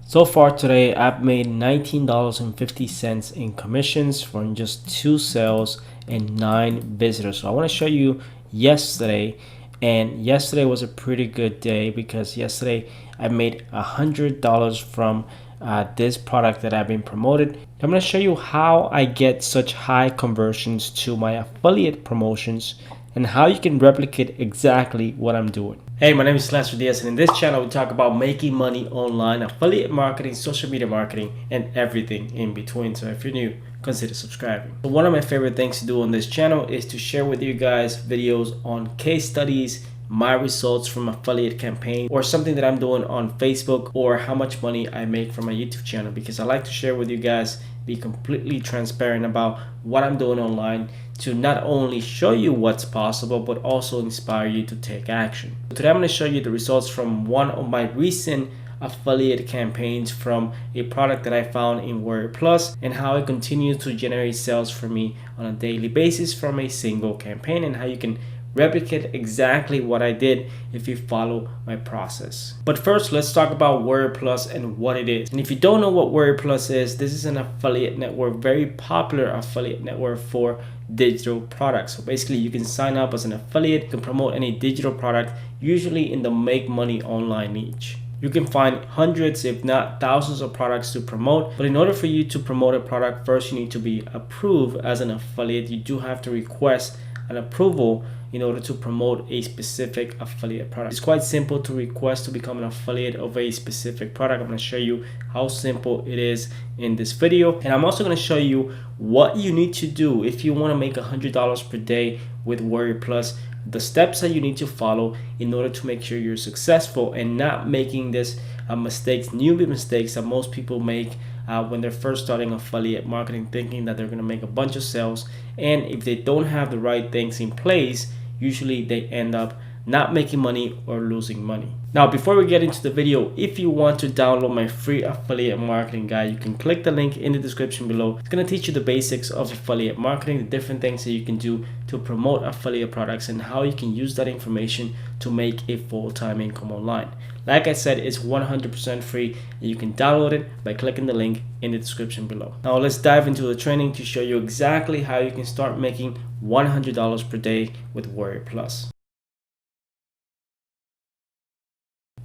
So far today, I've made $19.50 in commissions from just 2 sales and 9 visitors. So I want to show you yesterday, and yesterday was a pretty good day because yesterday I made $100 from this product that I've been promoted. I'm going to show you how I get such high conversions to my affiliate promotions and how you can replicate exactly what I'm doing. Hey, my name is Lester Diaz, and in this channel we talk about making money online, affiliate marketing, social media marketing, and everything in between. So if you're new, consider subscribing. So one of my favorite things to do on this channel is to share with you guys videos on case studies, my results from affiliate campaign, or something that I'm doing on Facebook, or how much money I make from my YouTube channel, because I like to share with you guys, be completely transparent about what I'm doing online to not only show you what's possible but also inspire you to take action. Today I'm going to show you the results from one of my recent affiliate campaigns from a product that I found in WarriorPlus, and how it continues to generate sales for me on a daily basis from a single campaign, and how you can replicate exactly what I did if you follow my process. But first, let's talk about WarriorPlus and what it is. And if you don't know what WarriorPlus is, this is an affiliate network, very popular affiliate network for digital products. So basically you can sign up as an affiliate, you can promote any digital product, usually in the make money online niche. You can find hundreds, if not thousands, of products to promote. But in order for you to promote a product, first you need to be approved as an affiliate. You do have to request an approval in order to promote a specific affiliate product. It's quite simple to request to become an affiliate of a specific product. I'm going to show you how simple it is in this video, and I'm also going to show you what you need to do if you want to make $100 per day with WarriorPlus, the steps that you need to follow in order to make sure you're successful and not making this newbie mistakes that most people make when they're first starting affiliate marketing, thinking that they're going to make a bunch of sales, and if they don't have the right things in place, usually they end up not making money or losing money. Now, before we get into the video, if you want to download my free affiliate marketing guide, you can click the link in the description below. It's going to teach you the basics of affiliate marketing, the different things that you can do to promote affiliate products, and how you can use that information to make a full-time income online. Like I said, it's 100% free, and you can download it by clicking the link in the description below. Now let's dive into the training to show you exactly how you can start making $100 per day with WarriorPlus.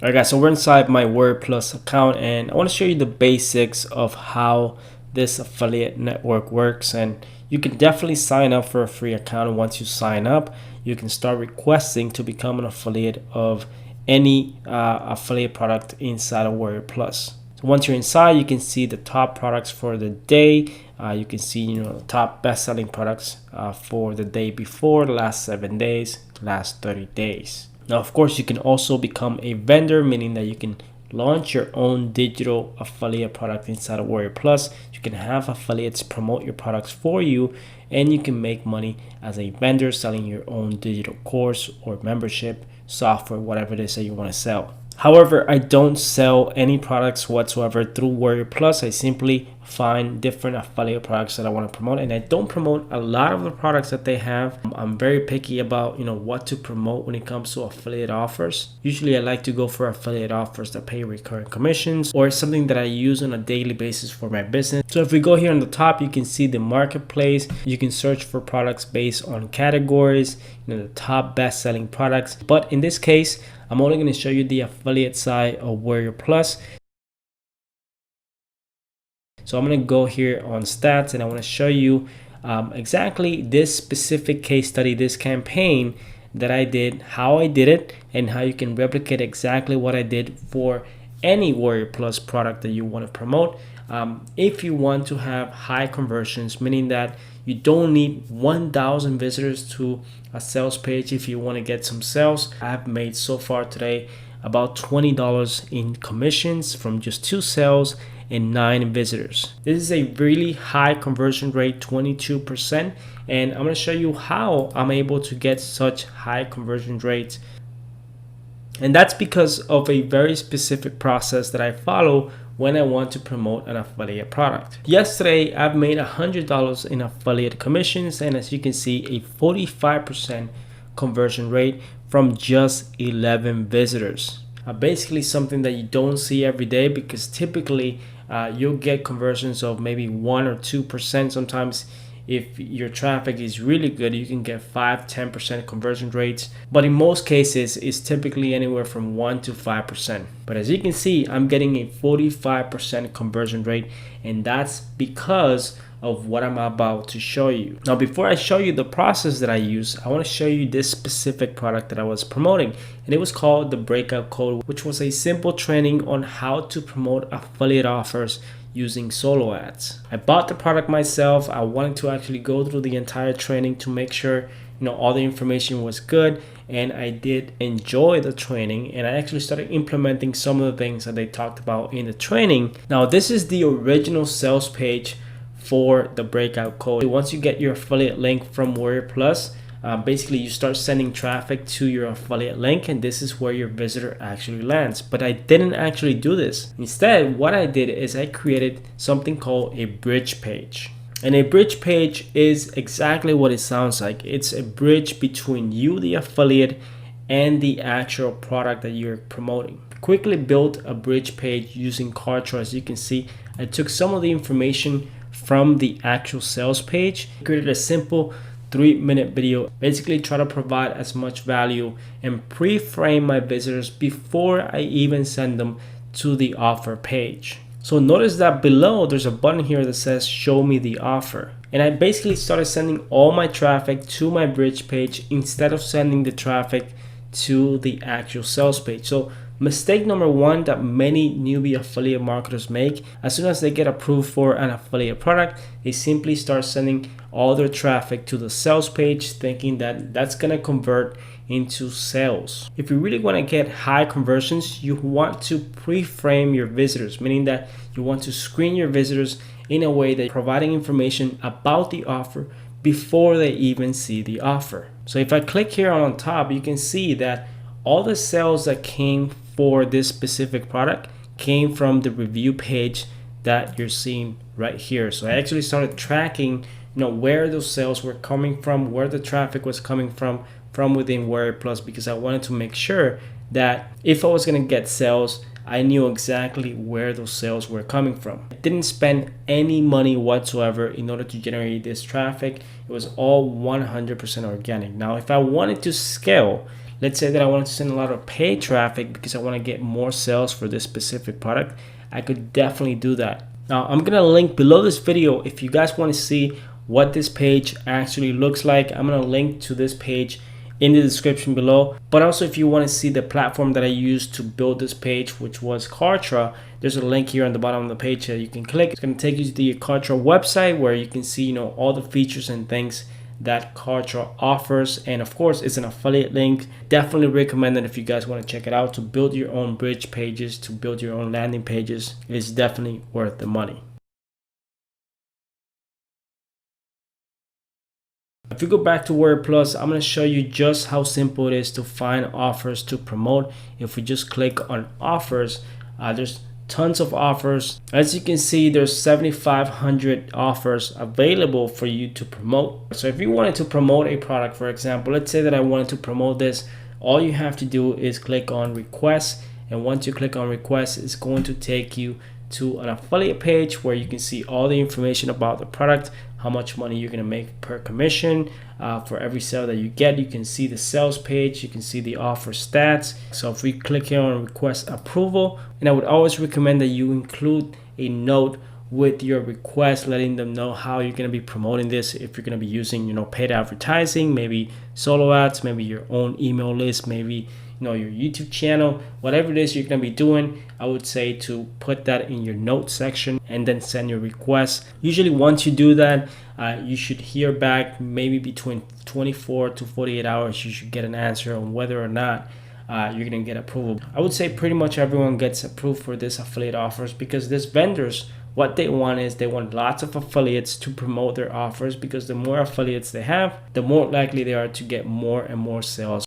Alright guys, so we're inside my WarriorPlus account, and I want to show you the basics of how this affiliate network works. And you can definitely sign up for a free account, and once you sign up, you can start requesting to become an affiliate of any affiliate product inside of WarriorPlus. So once you're inside, you can see the top products for the day. You can see the top best-selling products for the day before, the last 7 days, the last 30 days. Now, of course, you can also become a vendor, meaning that you can launch your own digital affiliate product inside of WarriorPlus. You can have affiliates promote your products for you, and you can make money as a vendor selling your own digital course or membership, software, whatever it is that you want to sell. However, I don't sell any products whatsoever through WarriorPlus. I simply find different affiliate products that I want to promote, and I don't promote a lot of the products that they have. I'm very picky about what to promote when it comes to affiliate offers. Usually I like to go for affiliate offers that pay recurring commissions, or something that I use on a daily basis for my business. So if we go here on the top, you can see the marketplace. You can search for products based on categories, the top best-selling products. But in this case, I'm only going to show you the affiliate side of WarriorPlus. So I'm going to go here on stats, and I want to show you exactly this specific case study, this campaign that I did, how I did it, and how you can replicate exactly what I did for any WarriorPlus product that you want to promote. If you want to have high conversions, meaning that you don't need 1,000 visitors to a sales page if you want to get some sales. I've made so far today about $20 in commissions from just 2 sales and 9 visitors. This is a really high conversion rate, 22%, and I'm going to show you how I'm able to get such high conversion rates. And that's because of a very specific process that I follow when I want to promote an affiliate product. Yesterday, I've made $100 in affiliate commissions, and as you can see, a 45% conversion rate from just 11 visitors. basically something that you don't see every day, because typically you'll get conversions of maybe 1 or 2%. Sometimes if your traffic is really good, you can get 5-10% conversion rates, but in most cases it's typically anywhere from 1 to 5%. But as you can see, I'm getting a 45% conversion rate, and that's because of what I'm about to show you. Now, before I show you the process that I use, I want to show you this specific product that I was promoting, and it was called the Breakout Code, which was a simple training on how to promote affiliate offers using solo ads. I bought the product myself. I wanted to actually go through the entire training to make sure all the information was good, and I did enjoy the training, and I actually started implementing some of the things that they talked about in the training. Now, this is the original sales page for the Breakout Code. Once you get your affiliate link from WarriorPlus, basically you start sending traffic to your affiliate link, and this is where your visitor actually lands. But I didn't actually do this. Instead, what I did is I created something called a bridge page. And a bridge page is exactly what it sounds like. It's a bridge between you, the affiliate, and the actual product that you're promoting. Quickly built a bridge page using Kartra. As you can see, I took some of the information from the actual sales page, created a simple 3-minute video, basically try to provide as much value and pre-frame my visitors before I even send them to the offer page. So notice that below there's a button here that says show me the offer, and I basically started sending all my traffic to my bridge page instead of sending the traffic to the actual sales page. So mistake number one that many newbie affiliate marketers make: as soon as they get approved for an affiliate product, they simply start sending all their traffic to the sales page, thinking that that's going to convert into sales. If you really want to get high conversions, you want to pre-frame your visitors, meaning that you want to screen your visitors in a way that providing information about the offer before they even see the offer. So if I click here on top, you can see that all the sales that came for this specific product came from the review page that you're seeing right here. So I actually started tracking where those sales were coming from, where the traffic was coming from within WarriorPlus, because I wanted to make sure that if I was going to get sales, I knew exactly where those sales were coming from. I didn't spend any money whatsoever in order to generate this traffic. It was all 100% organic. Now, if I wanted to scale, let's say that I wanted to send a lot of paid traffic because I want to get more sales for this specific product, I could definitely do that. Now, I'm going to link below this video if you guys want to see what this page actually looks like. I'm going to link to this page in the description below. But also, if you want to see the platform that I used to build this page, which was Kartra, there's a link here on the bottom of the page that you can click. It's going to take you to the Kartra website where you can see all the features and things that Kartra offers, and of course it's an affiliate link. Definitely recommend it if you guys want to check it out to build your own bridge pages, to build your own landing pages. It's definitely worth the money. If you go back to WarriorPlus, I'm going to show you just how simple it is to find offers to promote. If we just click on offers, there's tons of offers. As you can see, there's 7,500 offers available for you to promote. So if you wanted to promote a product, for example, let's say that I wanted to promote this, all you have to do is click on request, and once you click on request, it's going to take you to an affiliate page where you can see all the information about the product, how much money you're going to make per commission for every sale that you get. You can see the sales page, you can see the offer stats. So if we click here on request approval, and I would always recommend that you include a note with your request, letting them know how you're going to be promoting this. If you're going to be using paid advertising, maybe solo ads, maybe your own email list, maybe your YouTube channel, whatever it is you're going to be doing, I would say to put that in your notes section and then send your request. Usually once you do that, you should hear back maybe between 24 to 48 hours. You should get an answer on whether or not you're going to get approval. I would say pretty much everyone gets approved for this affiliate offers, because these vendors, what they want is they want lots of affiliates to promote their offers, because the more affiliates they have, the more likely they are to get more and more sales.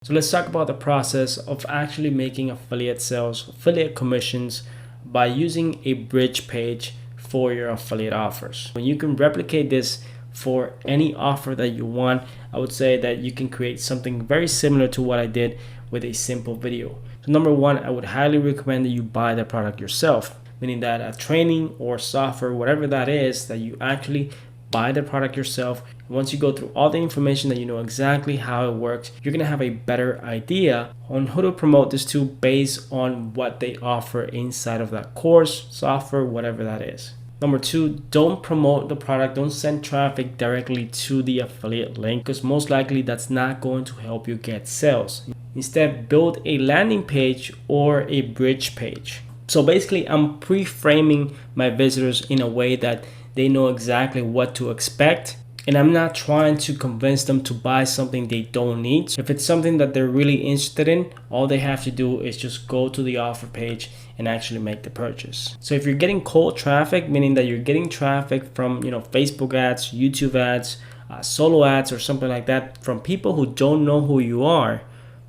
So let's talk about the process of actually making affiliate sales, affiliate commissions, by using a bridge page for your affiliate offers. When you can replicate this for any offer that you want, I would say that you can create something very similar to what I did with a simple video. So number one, I would highly recommend that you buy the product yourself, meaning that a training or software, whatever that is, that you actually buy the product yourself. Once you go through all the information, that you know exactly how it works, you're gonna have a better idea on who to promote this to based on what they offer inside of that course, software, whatever that is. Number two, don't promote the product. Don't send traffic directly to the affiliate link, because most likely that's not going to help you get sales. Instead, build a landing page or a bridge page. So basically, I'm pre-framing my visitors in a way that they know exactly what to expect, and I'm not trying to convince them to buy something they don't need. If it's something that they're really interested in, all they have to do is just go to the offer page and actually make the purchase. So if you're getting cold traffic, meaning that you're getting traffic from Facebook ads, YouTube ads, solo ads, or something like that, from people who don't know who you are,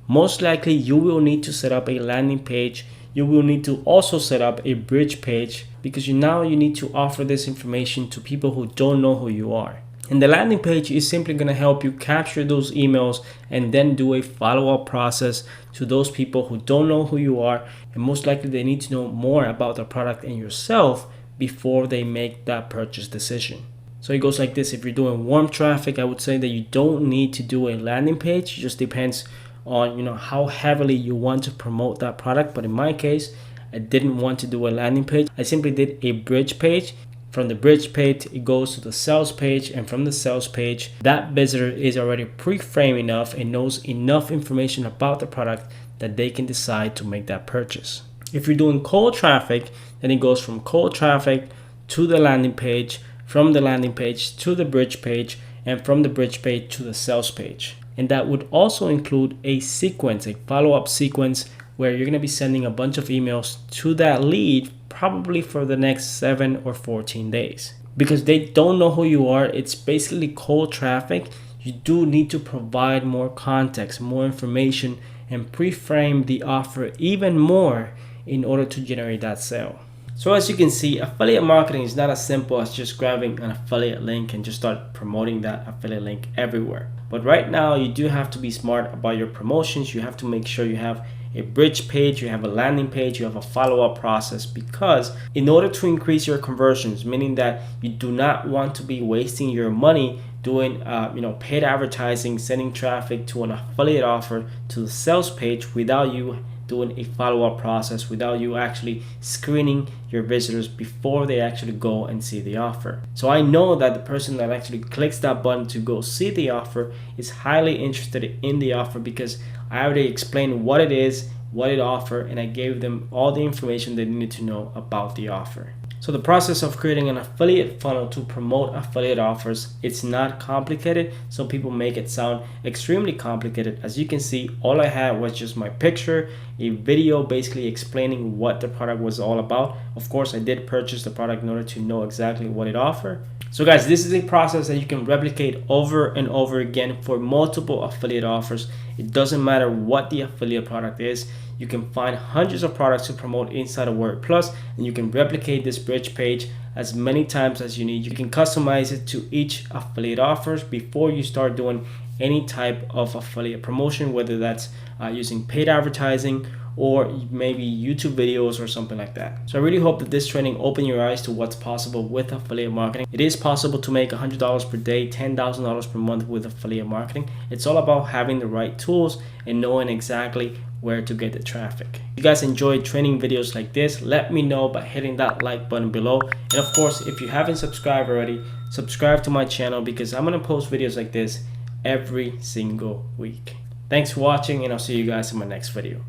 most likely you will need to set up a landing page. You will need to also set up a bridge page, because now you need to offer this information to people who don't know who you are. And the landing page is simply going to help you capture those emails and then do a follow-up process to those people who don't know who you are, and most likely they need to know more about the product and yourself before they make that purchase decision. So it goes like this. If you're doing warm traffic, I would say that you don't need to do a landing page. It just depends on how heavily you want to promote that product. But in my case, I didn't want to do a landing page. I simply did a bridge page. From the bridge page, it goes to the sales page, and from the sales page, that visitor is already pre-framed enough and knows enough information about the product that they can decide to make that purchase. If you're doing cold traffic, then it goes from cold traffic to the landing page, from the landing page to the bridge page, and from the bridge page to the sales page. And that would also include a sequence, a follow-up sequence, where you're going to be sending a bunch of emails to that lead, probably for the next 7 or 14 days. Because they don't know who you are, it's basically cold traffic. You do need to provide more context, more information, and pre-frame the offer even more in order to generate that sale. So as you can see, affiliate marketing is not as simple as just grabbing an affiliate link and just start promoting that affiliate link everywhere. But right now, you do have to be smart about your promotions. You have to make sure you have a bridge page, you have a landing page, you have a follow-up process, because in order to increase your conversions, meaning that you do not want to be wasting your money doing paid advertising, sending traffic to an affiliate offer to the sales page without you doing a follow-up process, without you actually screening your visitors before they actually go and see the offer. So I know that the person that actually clicks that button to go see the offer is highly interested in the offer, because I already explained what it is, what it offers, and I gave them all the information they needed to know about the offer. So the process of creating an affiliate funnel to promote affiliate offers, it's not complicated. Some people make it sound extremely complicated. As you can see, all I had was just my picture, a video basically explaining what the product was all about. Of course, I did purchase the product in order to know exactly what it offered. So guys, this is a process that you can replicate over and over again for multiple affiliate offers. It doesn't matter what the affiliate product is. You can find hundreds of products to promote inside of WarriorPlus, and you can replicate this bridge page as many times as you need. You can customize it to each affiliate offers before you start doing any type of affiliate promotion, whether that's using paid advertising or maybe YouTube videos or something like that. So I really hope that this training opened your eyes to what's possible with affiliate marketing. It is possible to make $100 per day, $10,000 per month with affiliate marketing. It's all about having the right tools and knowing exactly where to get the traffic. If you guys enjoyed training videos like this, let me know by hitting that like button below. And of course, if you haven't subscribed already, subscribe to my channel, because I'm gonna post videos like this every single week. Thanks for watching, and I'll see you guys in my next video.